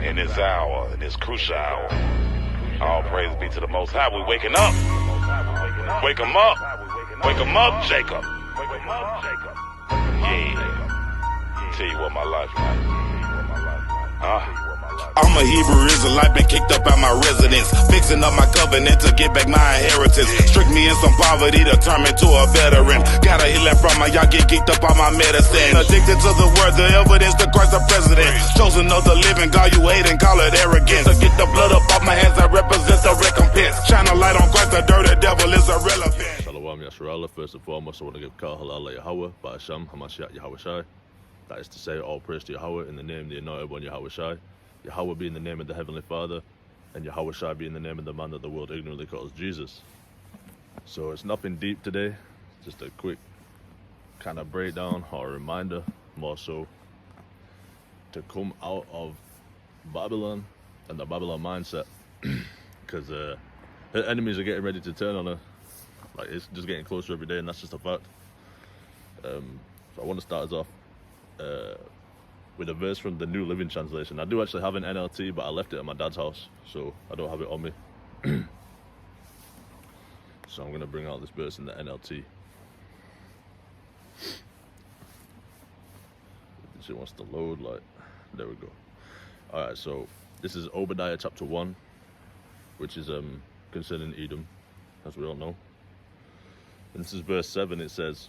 in this hour, in this crucial hour. All praise be to the Most High. We waking up. Wake 'em up. Wake 'em up, Jacob. Yeah. Tell you what my life like. I'm a Hebrew Israelite, been kicked up out my residence, fixing up my covenant to get back my inheritance. Strict me in some poverty to turn me to a veteran. Got a healing from my y'all get geeked up on my medicine. Addicted to the word, the evidence, the Christ the president. Chosen of the living God, you hate and call it arrogance. To get the blood up off my hands, I represent the recompense. Shine a light on Christ, the dirty devil is irrelevant. Shalom Yisrael. First and foremost, I want to give halal Yahawah by sham, Hamashayach, Yahawashi. That is to say, all praise to Yahawah in the name of the anointed one Yahawashi. Yahawah being the name of the Heavenly Father, and Yahawashi being the name of the man that the world ignorantly calls Jesus. So it's nothing deep today, just a quick kind of breakdown or a reminder, more so, to come out of Babylon and the Babylon mindset, because her enemies are getting ready to turn on her. Like, it's just getting closer every day, and that's just a fact. So I want to start us off with a verse from the New Living Translation. I do actually have an NLT, but I left it at my dad's house, so I don't have it on me. So I'm going to bring out this verse in the NLT. It wants to load, like, there we go. Alright, so this is Obadiah chapter 1, which is concerning Edom, as we all know. And this is verse 7. It says,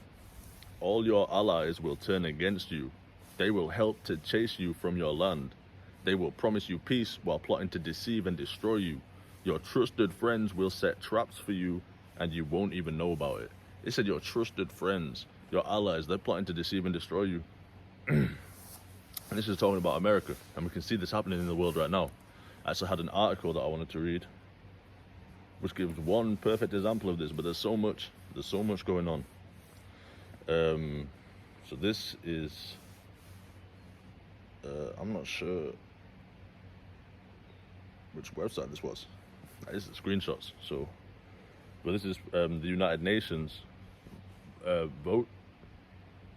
"All your allies will turn against you. They will help to chase you from your land. They will promise you peace while plotting to deceive and destroy you. Your trusted friends will set traps for you and you won't even know about it." It said your trusted friends, your allies, they're plotting to deceive and destroy you. And this is talking about America, and we can see this happening in the world right now. I actually had an article that I wanted to read, which gives one perfect example of this, but there's so much going on. So this is, I'm not sure which website this was. This is screenshots. So, but this is the United Nations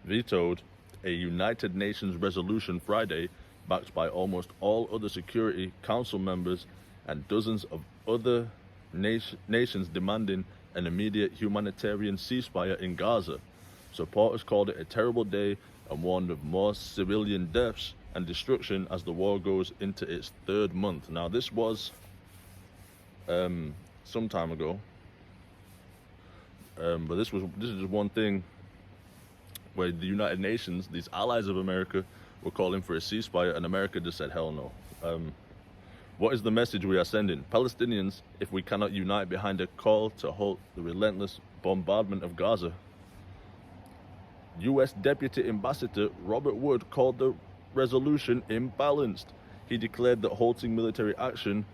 vetoed a United Nations resolution Friday, backed by almost all other Security Council members and dozens of other nations demanding an immediate humanitarian ceasefire in Gaza. Supporters called it a terrible day and warned of more civilian deaths and destruction as the war goes into its third month. Now, this was some time ago, but this is just one thing where the United Nations, these allies of America, were calling for a ceasefire, and America just said hell no. What is the message we are sending? Palestinians, if we cannot unite behind a call to halt the relentless bombardment of Gaza. U.S. Deputy Ambassador Robert Wood called the resolution imbalanced. He declared that halting military action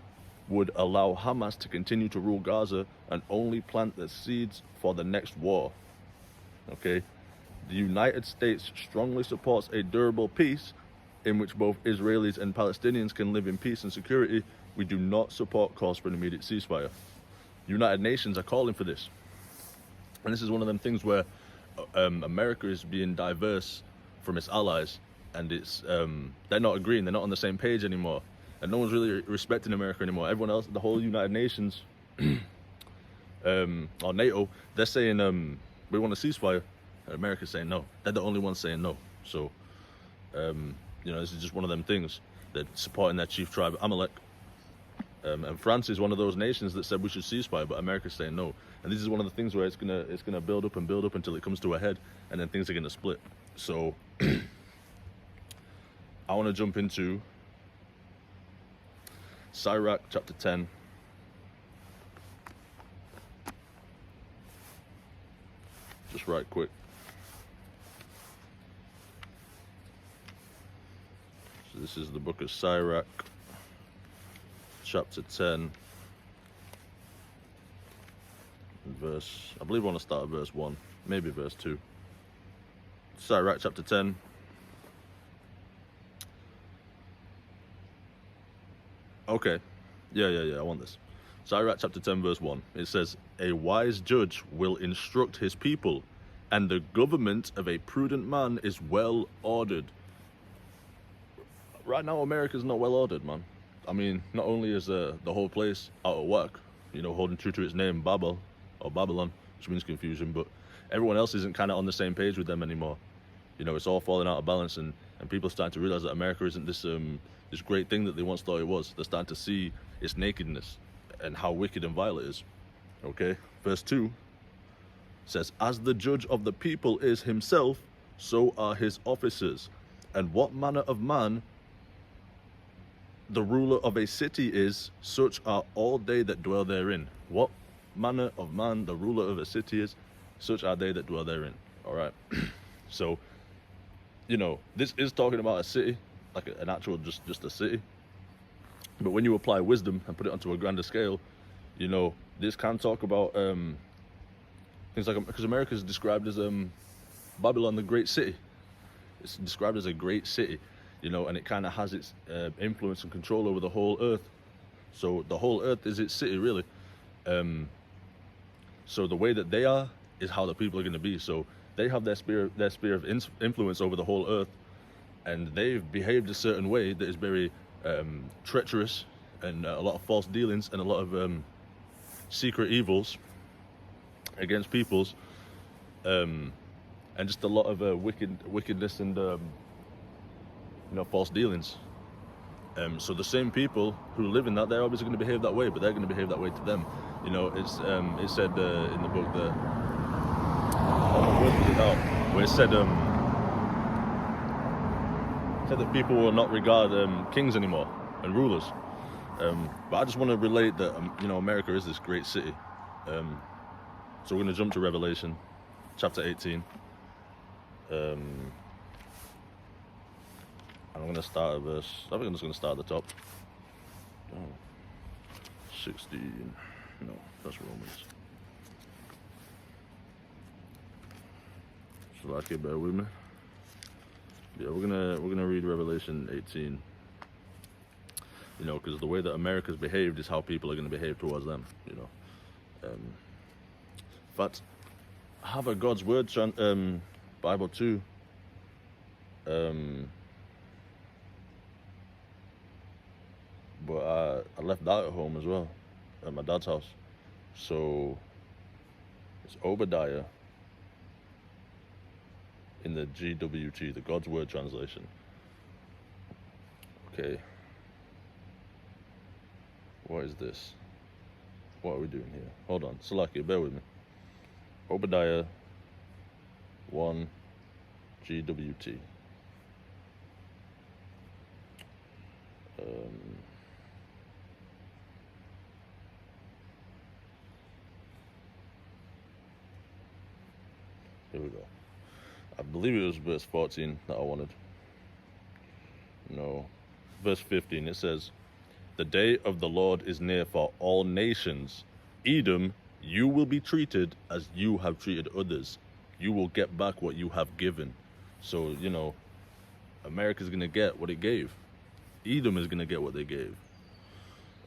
would allow Hamas to continue to rule Gaza and only plant the seeds for the next war. Okay, the United States strongly supports a durable peace in which both Israelis and Palestinians can live in peace and security. We do not support calls for an immediate ceasefire. United Nations are calling for this. And this is one of them things where America is being diverse from its allies, and it's they're not agreeing, they're not on the same page anymore, and no one's really respecting America anymore. Everyone else, the whole United Nations or NATO, they're saying we want a ceasefire, and America's saying no. They're the only ones saying no. So this is just one of them things. They're supporting their chief tribe, Amalek. And France is one of those nations that said we should ceasefire, but America's saying no. And this is one of the things where it's gonna build up and build up until it comes to a head, and then things are gonna split. So I want to jump into Sirach chapter 10. Just right quick. So this is the book of Sirach, chapter 10, verse, I believe I want to start at verse 1, maybe verse 2. Sirach chapter 10. Okay, yeah, I want this. Sirach chapter 10 verse 1. It says, "A wise judge will instruct his people, and the government of a prudent man is well ordered." Right now, America's not well ordered, man. I mean, not only is the whole place out of whack, you know, holding true to its name, Babel, or Babylon, which means confusion, but everyone else isn't kind of on the same page with them anymore. You know, it's all falling out of balance, and people are starting to realize that America isn't this this great thing that they once thought it was. They're starting to see its nakedness and how wicked and vile it is. Okay, verse 2 says, as the judge of the people is himself, so are his officers. And what manner of man the ruler of a city is, such are all they that dwell therein. What manner of man the ruler of a city is, such are they that dwell therein. All right. So, you know, this is talking about a city, like an actual just a city. But when you apply wisdom and put it onto a grander scale, you know, this can talk about things like, because America is described as Babylon, the great city. It's described as a great city, you know, and it kind of has its influence and control over the whole earth. So the whole earth is its city, really. So the way that they are is how the people are going to be. So they have their sphere of influence over the whole earth, and they've behaved a certain way that is very treacherous, and a lot of false dealings, and a lot of secret evils against peoples, and just a lot of wickedness and you know, false dealings. So the same people who live in that, they're obviously going to behave that way, but they're going to behave that way to them. You know, it's it said in the book that, where it said that people will not regard kings anymore and rulers. But I just want to relate that you know, America is this great city. So we're going to jump to Revelation chapter 18. And I'm going to start at verse, I think I'm just going to start at the top. 16, no, that's Romans. So I keep bear with me. Yeah, we're gonna read Revelation 18. You know, because the way that America's behaved is how people are going to behave towards them. You know, but I have a God's Word Bible too. But I left that at home as well, at my dad's house. So it's Obadiah in the GWT, the God's Word translation. Okay. What is this? What are we doing here? Hold on, Salakia, bear with me. Obadiah 1 GWT. Here we go. I believe it was verse 14 that I wanted. No. Verse 15, it says, the day of the Lord is near for all nations. Edom, you will be treated as you have treated others. You will get back what you have given. So, you know, America's going to get what it gave. Edom is going to get what they gave.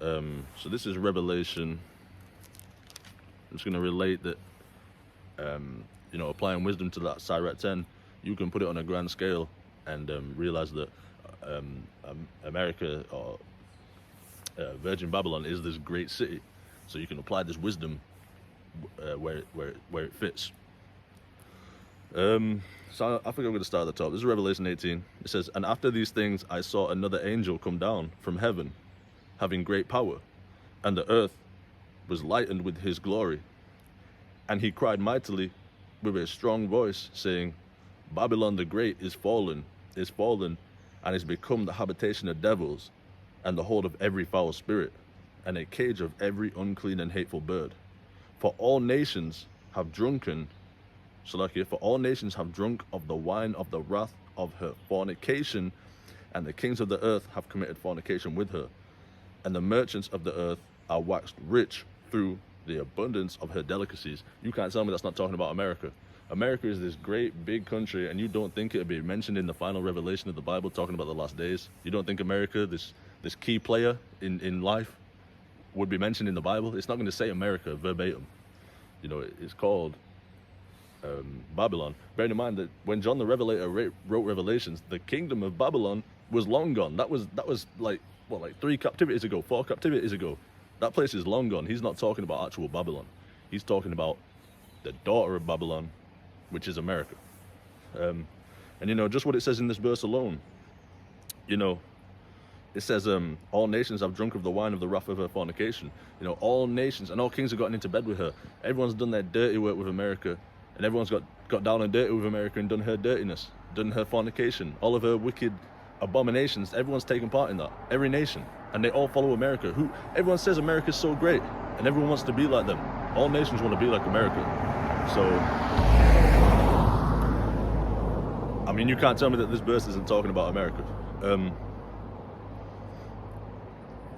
So this is Revelation. I'm just going to relate that, you know, applying wisdom to that Sirach 10, you can put it on a grand scale and realize that America, or Virgin Babylon, is this great city. So you can apply this wisdom where it fits. So I think I'm going to start at the top. This is Revelation 18. It says, and after these things I saw another angel come down from heaven, having great power, and the earth was lightened with his glory. And he cried mightily with a strong voice, saying, Babylon the great is fallen, and is become the habitation of devils, and the hold of every foul spirit, and a cage of every unclean and hateful bird. For all nations have drunken, for all nations have drunk of the wine of the wrath of her fornication, and the kings of the earth have committed fornication with her, and the merchants of the earth are waxed rich through the abundance of her delicacies. You can't tell me that's not talking about America. America is this great big country, and you don't think it'd be mentioned in the final revelation of the Bible talking about the last days? You don't think America, this key player in life, would be mentioned in the Bible? It's not going to say America verbatim. You know, it's called Babylon. Bearing in mind that when John the Revelator wrote Revelations, the kingdom of Babylon was long gone. That was like like 3 captivities ago, 4 captivities ago. That place is long gone. He's not talking about actual Babylon. He's talking about the daughter of Babylon, which is America. And you know, just what it says in this verse alone, you know, it says, all nations have drunk of the wine of the wrath of her fornication. You know, all nations and all kings have gotten into bed with her. Everyone's done their dirty work with America, and everyone's got down and dirty with America and done her dirtiness, done her fornication, all of her wicked abominations. Everyone's taken part in that, every nation, and they all follow America. Everyone says America's so great, and everyone wants to be like them. All nations want to be like America. So, I mean, you can't tell me that this verse isn't talking about America.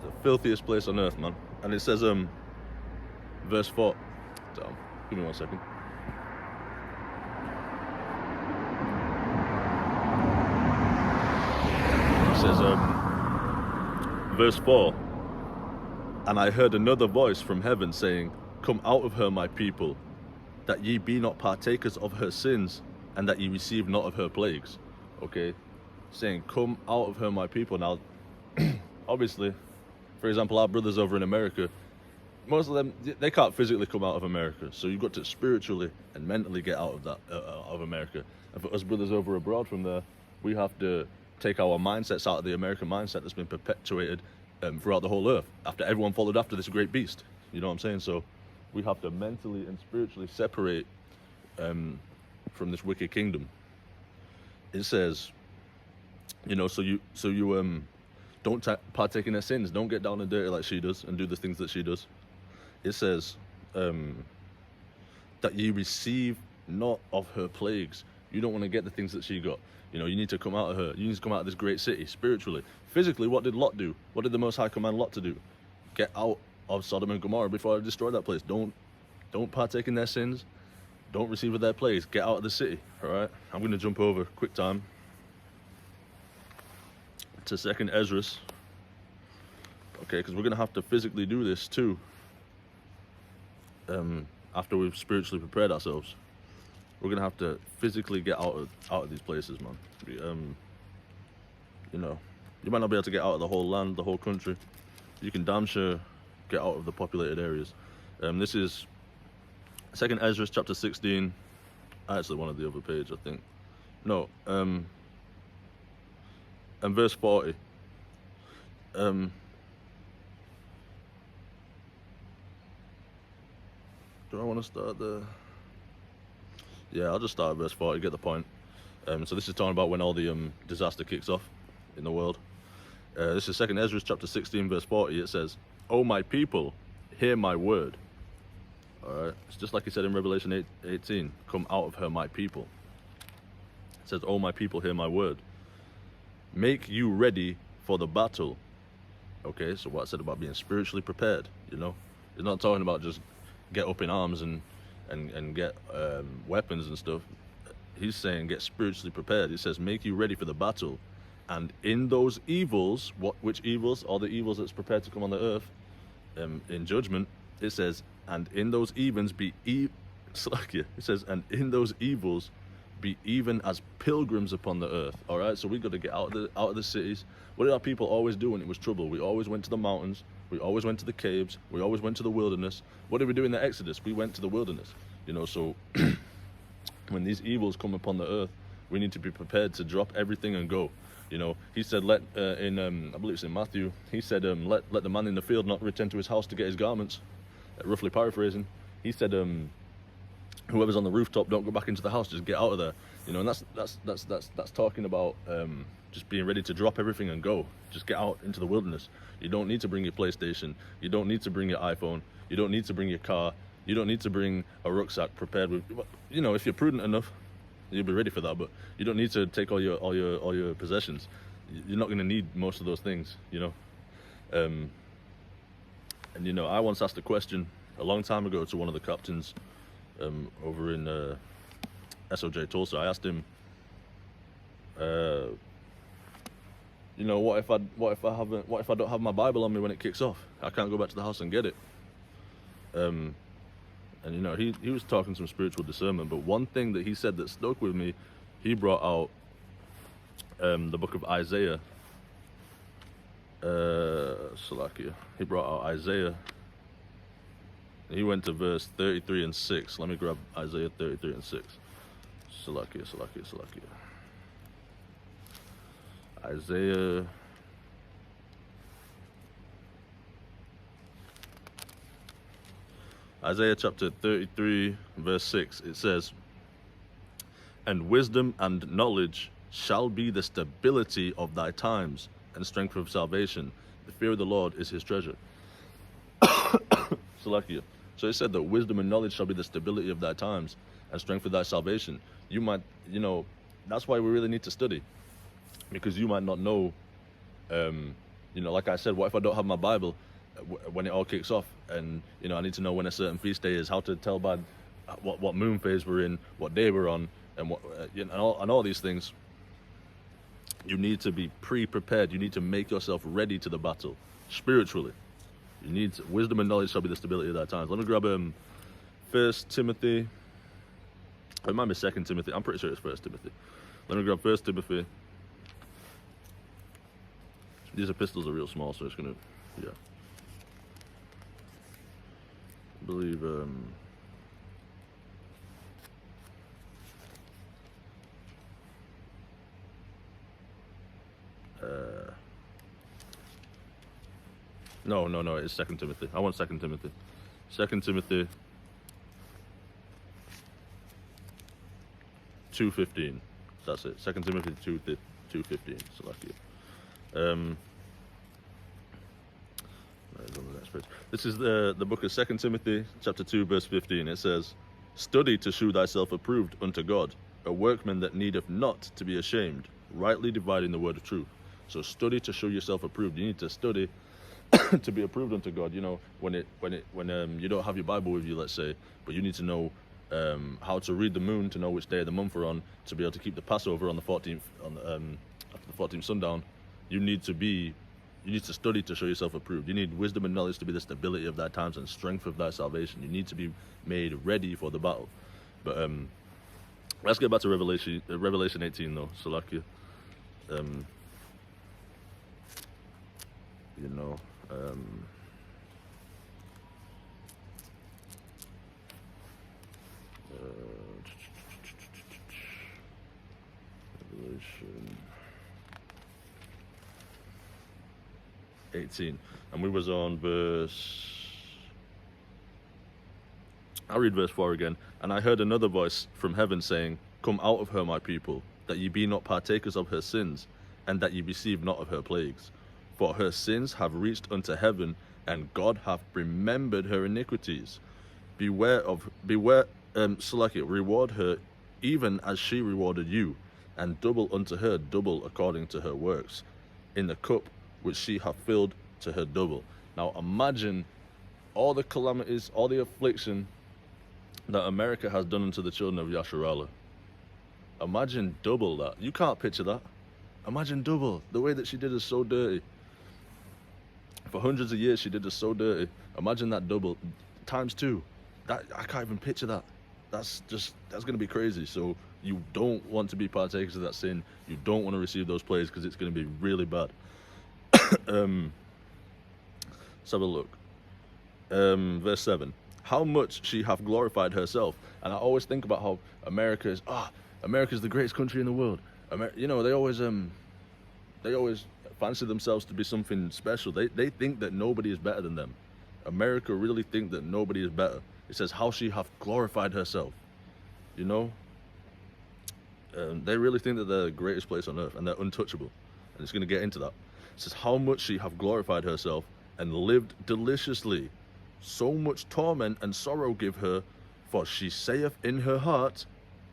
The filthiest place on earth, man. And it says, verse 4. Damn, give me 1 second. It says, verse 4. And I heard another voice from heaven saying, come out of her, my people, that ye be not partakers of her sins, and that ye receive not of her plagues. Okay? Saying, come out of her, my people. Now, obviously, for example, our brothers over in America, most of them, they can't physically come out of America. So you've got to spiritually and mentally get out of that, of America. And for us brothers over abroad from there, we have to take our mindsets out of the American mindset that's been perpetuated throughout the whole earth, after everyone followed after this great beast. You know what I'm saying? So we have to mentally and spiritually separate from this wicked kingdom. It says, you know, so you don't partake in her sins, don't get down and dirty like she does and do the things that she does. It says that ye receive not of her plagues. You don't want to get the things that she got. You know, you need to come out of her. You need to come out of this great city spiritually. Physically, what did Lot do? What did the Most High command Lot to do? Get out of Sodom and Gomorrah before I destroy that place. Don't partake in their sins. Don't receive of their plagues. Get out of the city. All right. I'm going to jump over quick time to 2nd Ezra. Okay, because we're going to have to physically do this too. After we've spiritually prepared ourselves, we're going to have to physically get out of these places, man. You know, you might not be able to get out of the whole land, the whole country. You can damn sure get out of the populated areas. This is 2nd Ezra chapter 16. I actually wanted the other page, I think. No, and verse 40. Do I want to start there? Yeah, I'll just start at verse 40, get the point. So this is talking about when all the disaster kicks off in the world. This is 2nd Ezra chapter 16 verse 40. It says, "O my people, hear my word." Alright, it's just like he said in Revelation 18, "Come out of her, my people." It says, "O my people, hear my word. Make you ready for the battle." Okay, so what I said about being spiritually prepared, you know? It's not talking about just get up in arms and get weapons and stuff. He's saying get spiritually prepared. He says, make you ready for the battle. And in those evils, which evils? All the evils that's prepared to come on the earth in judgment. It says, and in those evils be it says, and in those evils be even as pilgrims upon the earth. All right, so we got to get out of the cities. What did our people always do when it was trouble? We always went to the mountains. We always went to the caves. We always went to the wilderness. What did we do in the Exodus? We went to the wilderness. You know, so when these evils come upon the earth, we need to be prepared to drop everything and go. You know, he said, I believe it's in Matthew, he said, let the man in the field not return to his house to get his garments. Roughly paraphrasing, he said, whoever's on the rooftop, don't go back into the house, just get out of there. You know, and that's talking about just being ready to drop everything and go. Just get out into the wilderness. You don't need to bring your PlayStation. You don't need to bring your iPhone. You don't need to bring your car. You don't need to bring a rucksack prepared with, you know, if you're prudent enough, you'll be ready for that. But you don't need to take all your possessions. You're not going to need most of those things, you know. And you know, I once asked a question a long time ago to one of the captains over in SOJ Tulsa. I asked him, you know, what if I don't have my Bible on me when it kicks off? I can't go back to the house and get it. And you know, he was talking some spiritual discernment, but one thing that he said that stuck with me, he brought out the book of Isaiah, Salakia. He brought out Isaiah. He went to verse 33 and 6. Let me grab Isaiah 33 and 6. Salakia. Isaiah chapter 33, verse 6. It says, "And wisdom and knowledge shall be the stability of thy times, and strength of salvation. The fear of the Lord is his treasure." Salakia. So it said that wisdom and knowledge shall be the stability of thy times, and strength of thy salvation. You might, that's why we really need to study, because you might not know, like I said, what if I don't have my Bible when it all kicks off, and I need to know when a certain feast day is, how to tell by what moon phase we're in, what day we're on, and what and all these things. You need to be pre-prepared. You need to make yourself ready to the battle spiritually. You need wisdom and knowledge shall be the stability of thy times. Let me grab 1 Timothy. It might be 2 Timothy. I'm pretty sure it's 1 Timothy. Let me grab 1 Timothy. These epistles are real small, so it's gonna, yeah. I believe no, it's 2 Timothy. I want 2 Timothy. 2 Timothy 2:15. That's it. 2 Timothy 2:15. Salakia. This is the book of 2 Timothy, chapter 2, verse 15. It says, "Study to shew thyself approved unto God, a workman that needeth not to be ashamed, rightly dividing the word of truth." So study to show yourself approved. You need to study to be approved unto God. When you don't have your Bible with you, let's say, but you need to know how to read the moon, to know which day of the month we're on, to be able to keep the Passover on the 14th, after the 14th sundown. You need to study to show yourself approved. You need wisdom and knowledge to be the stability of thy times and strength of thy salvation. You need to be made ready for the battle. But let's get back to Revelation 18 though. Salakia. Revelation 18, and we was on I'll read verse 4 again. "And I heard another voice from heaven saying, Come out of her, my people, that ye be not partakers of her sins, and that ye receive not of her plagues. For her sins have reached unto heaven, and God hath remembered her iniquities. Salakia, reward her even as she rewarded you, and double unto her double according to her works, in the cup which she hath filled to her double." Now imagine all the calamities, all the affliction that America has done unto the children of Yasharallah. Imagine double that. You can't picture that. Imagine double. The way that she did us so dirty. For hundreds of years she did us so dirty. Imagine that double times 2. That I can't even picture that. That's gonna be crazy. So you don't want to be partakers of that sin. You don't want to receive those plagues, because it's gonna be really bad. Let's have a look. Verse 7. "How much she hath glorified herself." And I always think about how America's the greatest country in the world. They always fancy themselves to be something special. They think that nobody is better than them. America really think that nobody is better. It says, "How she hath glorified herself." They really think that they're the greatest place on earth, and they're untouchable. And it's going to get into that. It says, "How much she hath glorified herself, and lived deliciously. So much torment and sorrow give her, for she saith in her heart,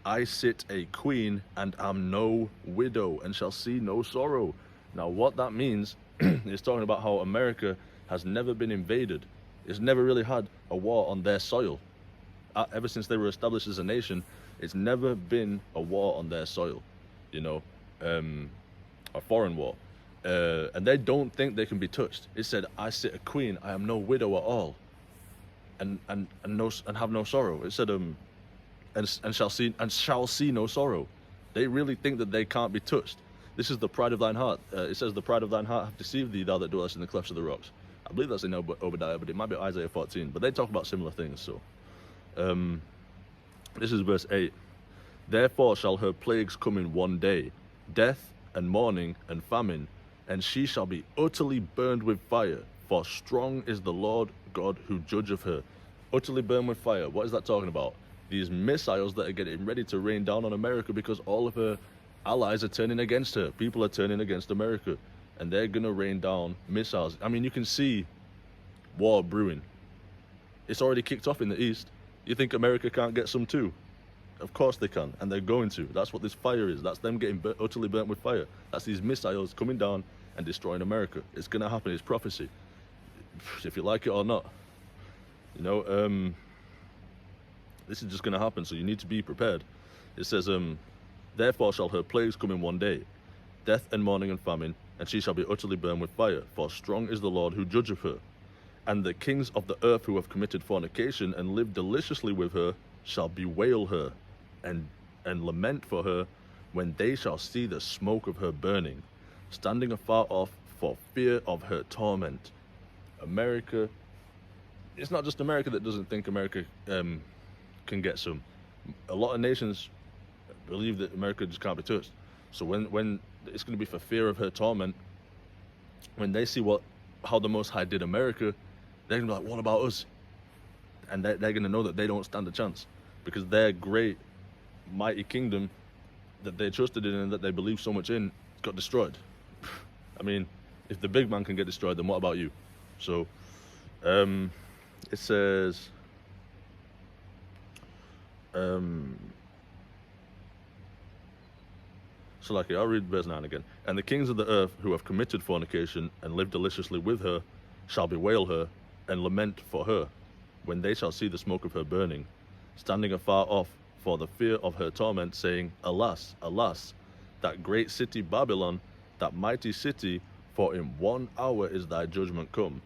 I sit a queen, and am no widow, and shall see no sorrow." Now what that means is talking about how America has never been invaded. It's never really had a war on their soil. Ever since they were established as a nation, it's never been a war on their soil, a foreign war. And they don't think they can be touched. It said, "I sit a queen, I am no widow at all, and have no sorrow." It said, and shall see no sorrow. They really think that they can't be touched. This is the pride of thine heart. It says, the pride of thine heart hath deceived thee, thou that dwellest in the clefts of the rocks. I believe that's in Obadiah, but it might be Isaiah 14. But they talk about similar things. So, this is verse 8. Therefore shall her plagues come in one day, death and mourning and famine, and she shall be utterly burned with fire, for strong is the Lord God who judgeth her. Utterly burned with fire. What is that talking about? These missiles that are getting ready to rain down on America because all of her allies are turning against her. People are turning against America, and they're going to rain down missiles. I mean, you can see war brewing. It's already kicked off in the East. You think America can't get some too? Of course they can, and they're going to. That's what this fire is. That's them getting utterly burnt with fire. That's these missiles coming down and destroying America. It's going to happen. It's prophecy. If you like it or not. You know, this is just going to happen, so you need to be prepared. It says, therefore shall her plagues come in one day, death and mourning and famine, and she shall be utterly burned with fire, for strong is the Lord who judgeth her. And the kings of the earth who have committed fornication and lived deliciously with her shall bewail her, and lament for her, when they shall see the smoke of her burning, standing afar off for fear of her torment. America, it's not just America that doesn't think America can get some. A lot of nations believe that America just can't be touched. So when it's going to be for fear of her torment, when they see how the Most High did America, they're going to be like, what about us? And they're going to know that they don't stand a chance, because their great mighty kingdom that they trusted in and that they believed so much in got destroyed. I mean, if the big man can get destroyed, then what about you? So it says, so like, I'll read verse 9 again. And the kings of the earth who have committed fornication and lived deliciously with her shall bewail her and lament for her, when they shall see the smoke of her burning, standing afar off for the fear of her torment, saying, Alas, alas, that great city Babylon, that mighty city, for in 1 hour is thy judgment come.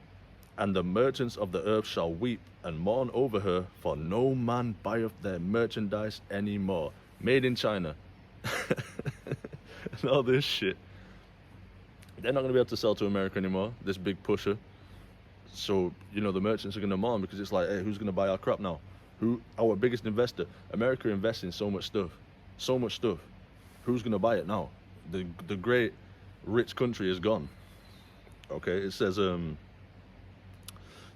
And the merchants of the earth shall weep and mourn over her, for no man buyeth their merchandise any more. Made in China. And all this shit. They're not going to be able to sell to America anymore, this big pusher. So, you know, the merchants are going to mourn, because it's like, hey, who's going to buy our crap now? Who? Our biggest investor. America invests in so much stuff. So much stuff. Who's going to buy it now? The great rich country is gone. Okay, it says,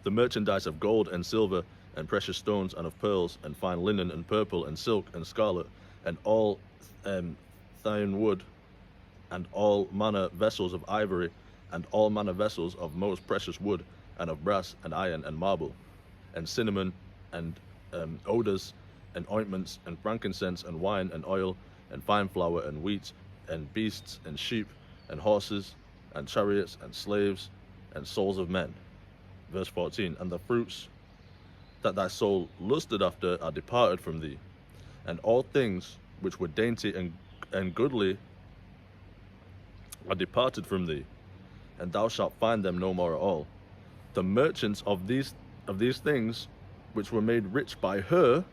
the merchandise of gold and silver and precious stones and of pearls and fine linen and purple and silk and scarlet and all thyine wood and all manner vessels of ivory and all manner vessels of most precious wood and of brass and iron and marble and cinnamon and odors and ointments and frankincense and wine and oil and fine flour and wheat and beasts and sheep and horses and chariots and slaves and souls of men. Verse 14, and the fruits that thy soul lusted after are departed from thee, and all things which were dainty and goodly are departed from thee, and thou shalt find them no more at all. The merchants of these things which were made rich by her,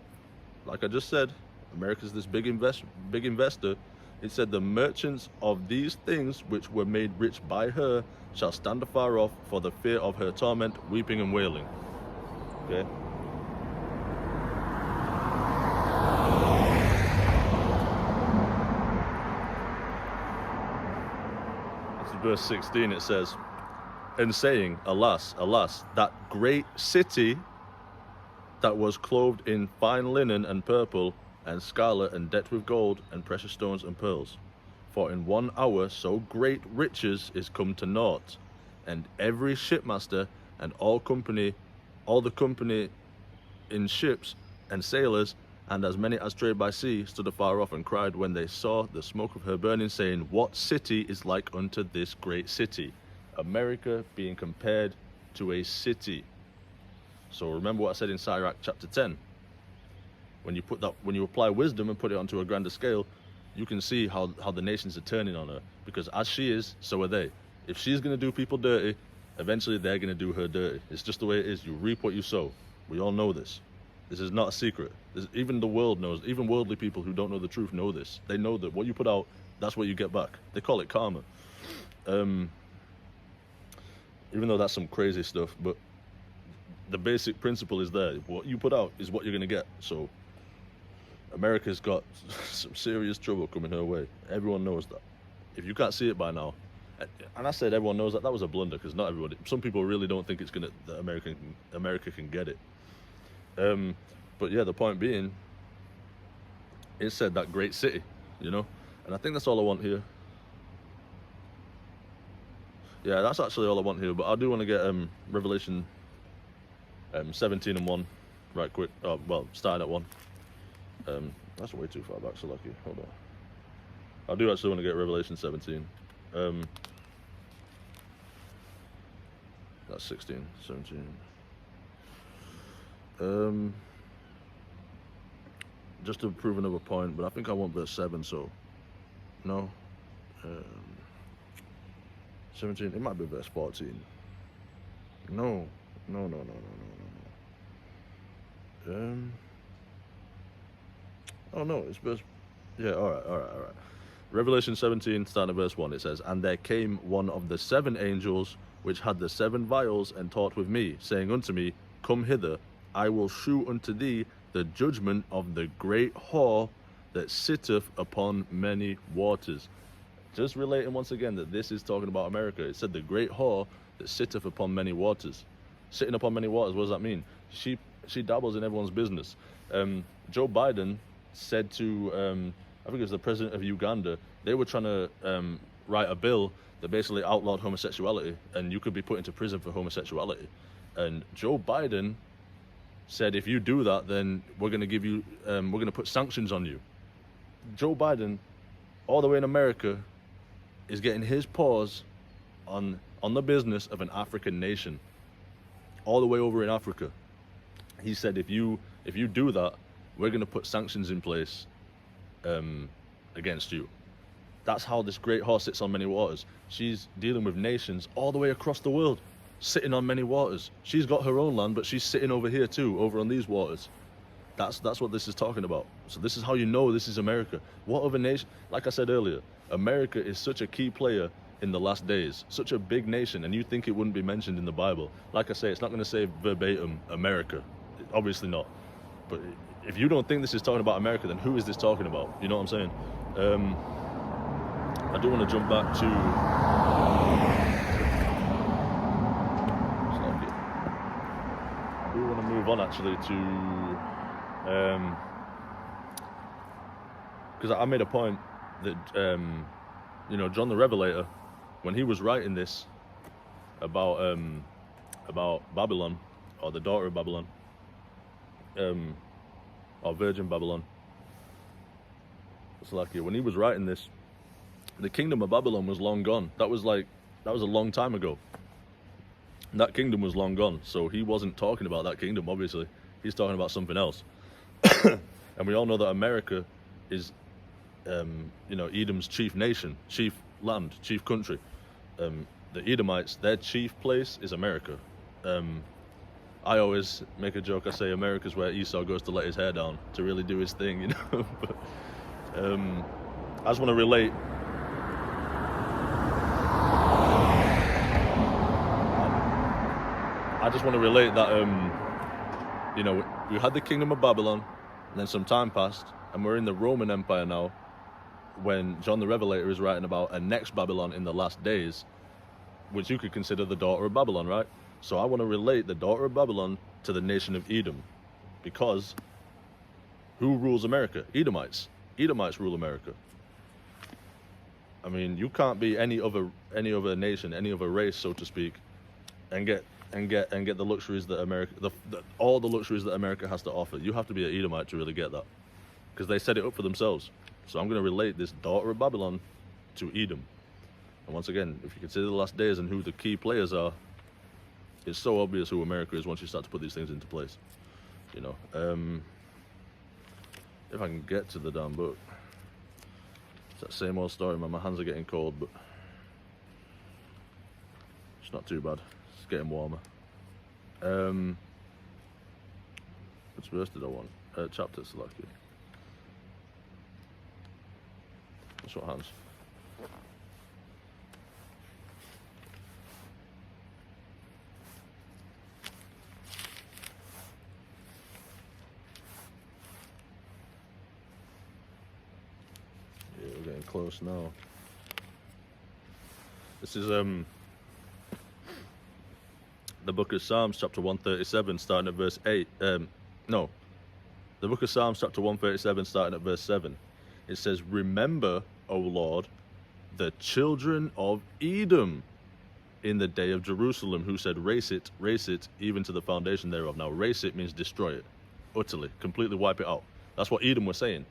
like I just said, America's this big investor. It said, the merchants of these things which were made rich by her shall stand afar off for the fear of her torment, weeping and wailing. Okay? This is verse 16. It says, and saying, Alas, alas, that great city that was clothed in fine linen and purple and scarlet and decked with gold and precious stones and pearls. For in 1 hour so great riches is come to naught, and every shipmaster and all the company in ships and sailors, and as many as trade by sea, stood afar off and cried when they saw the smoke of her burning, saying, What city is like unto this great city? America being compared to a city. So remember what I said in Sirach chapter 10. When you apply wisdom and put it onto a grander scale, you can see how the nations are turning on her. Because as she is, so are they. If she's going to do people dirty, eventually they're going to do her dirty. It's just the way it is. You reap what you sow. We all know this. This is not a secret. Even the world knows. Even worldly people who don't know the truth know this. They know that what you put out, that's what you get back. They call it karma. Even though that's some crazy stuff, but the basic principle is there. What you put out is what you're going to get. So America's got some serious trouble coming her way. Everyone knows that. If you can't see it by now, and I said everyone knows that was a blunder, because not everybody. Some people really don't think it's gonna that America can get it. But yeah, the point being, it said that great city, you know, and I think that's all I want here. Yeah, that's actually all I want here. But I do want to get Revelation 17 and 1 right quick. Oh, well, starting at 1. That's way too far back, so lucky. Hold on. I do actually want to get Revelation 17. That's 16, 17. Just to prove another point, but I think I want verse 7, so no. 17, it might be verse 14. No. Oh no, it's verse, yeah, all right. Revelation 17, starting at verse 1, it says, "And there came one of the 7 angels, which had the 7 vials, and taught with me, saying unto me, Come hither, I will shew unto thee the judgment of the great whore that sitteth upon many waters." Just relating once again that this is talking about America. It said the great whore that sitteth upon many waters. Sitting upon many waters, what does that mean? She dabbles in everyone's business. Joe Biden said to, I think it was the president of Uganda, they were trying to write a bill that basically outlawed homosexuality, and you could be put into prison for homosexuality. And Joe Biden said, if you do that, then we're going to give you, we're going to put sanctions on you. Joe Biden, all the way in America, is getting his paws on the business of an African nation, all the way over in Africa. He said, if you do that, we're going to put sanctions in place against you. That's how this great whore sits on many waters. She's dealing with nations all the way across the world, sitting on many waters. She's got her own land, but she's sitting over here too, over on these waters. That's what this is talking about. So this is how you know this is America. What other nation? Like I said earlier, America is such a key player in the last days, such a big nation, and you think it wouldn't be mentioned in the Bible. Like I say, it's not going to say verbatim America, obviously not. But if you don't think this is talking about America, then who is this talking about? You know what I'm saying? I do want to jump back to, I do want to move on actually to, because I made a point that you know, John the Revelator, when he was writing this about Babylon, or the daughter of Babylon, or Virgin Babylon, it's like when he was writing this, the kingdom of Babylon was long gone. That was a long time ago. That kingdom was long gone, so he wasn't talking about that kingdom, obviously. He's talking about something else. And we all know that America is, you know, Edom's chief nation, chief land, chief country. The Edomites, their chief place is America. I always make a joke, I say America's where Esau goes to let his hair down, to really do his thing, you know. But, I just want to relate. I just want to relate that, you know, we had the kingdom of Babylon, and then some time passed, and we're in the Roman Empire now, when John the Revelator is writing about a next Babylon in the last days, which you could consider the daughter of Babylon, right? So I want to relate the daughter of Babylon to the nation of Edom, because who rules America? Edomites. Edomites rule America. I mean, you can't be any other nation, any other race, so to speak, and get the luxuries that America, all the luxuries that America has to offer. You have to be an Edomite to really get that, because they set it up for themselves. So I'm going to relate this daughter of Babylon to Edom. And once again, if you consider the last days and who the key players are, it's so obvious who America is once you start to put these things into place. You know, if I can get to the damn book. It's that same old story, man. My hands are getting cold, but it's not too bad. It's getting warmer. Which verse did I want? Chapter, Salaki. That's what hands. close now. This is the book of Psalms, chapter 137, starting at verse 8. No, the book of Psalms, chapter 137, starting at verse 7. It says, "Remember, O Lord, the children of Edom in the day of Jerusalem, who said, race it, even to the foundation thereof." Now, race it means destroy it, utterly, completely wipe it out. That's what Edom was saying.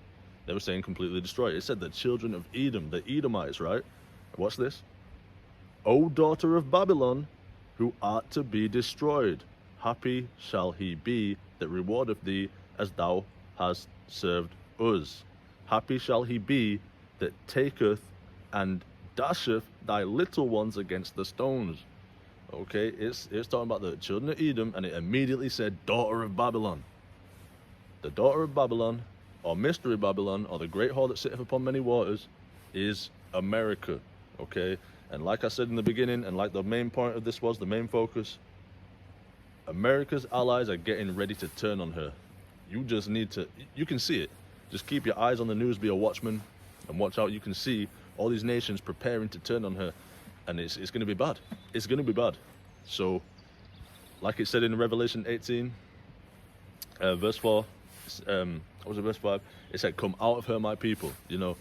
They were saying completely destroy it. It said the children of Edom, the Edomites, right? Watch this. "O daughter of Babylon, who art to be destroyed, happy shall he be that rewardeth thee as thou hast served us. Happy shall he be that taketh and dasheth thy little ones against the stones." Okay, it's talking about the children of Edom, and it immediately said daughter of Babylon. The daughter of Babylon, or mystery Babylon, or the great whore that sitteth upon many waters, is America. Okay, and like I said in the beginning, and like the main point of this was, the main focus, America's allies are getting ready to turn on her. You just need to, you can see it. Just keep your eyes on the news, be a watchman, and watch out. You can see all these nations preparing to turn on her, and it's going to be bad. It's going to be bad. So, like it said in Revelation 18, verse 4, what was it, verse 5? It said, "Come out of her, my people." You know,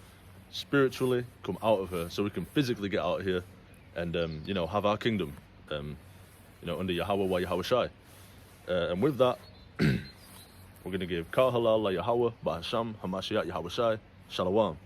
spiritually, come out of her, so we can physically get out of here, and you know, have our kingdom, you know, under Yahawah, Yahawashi. And with that, we're going to give Kal halal la Yahawah, sham, Hamashayach, Yahawashi, Shalom.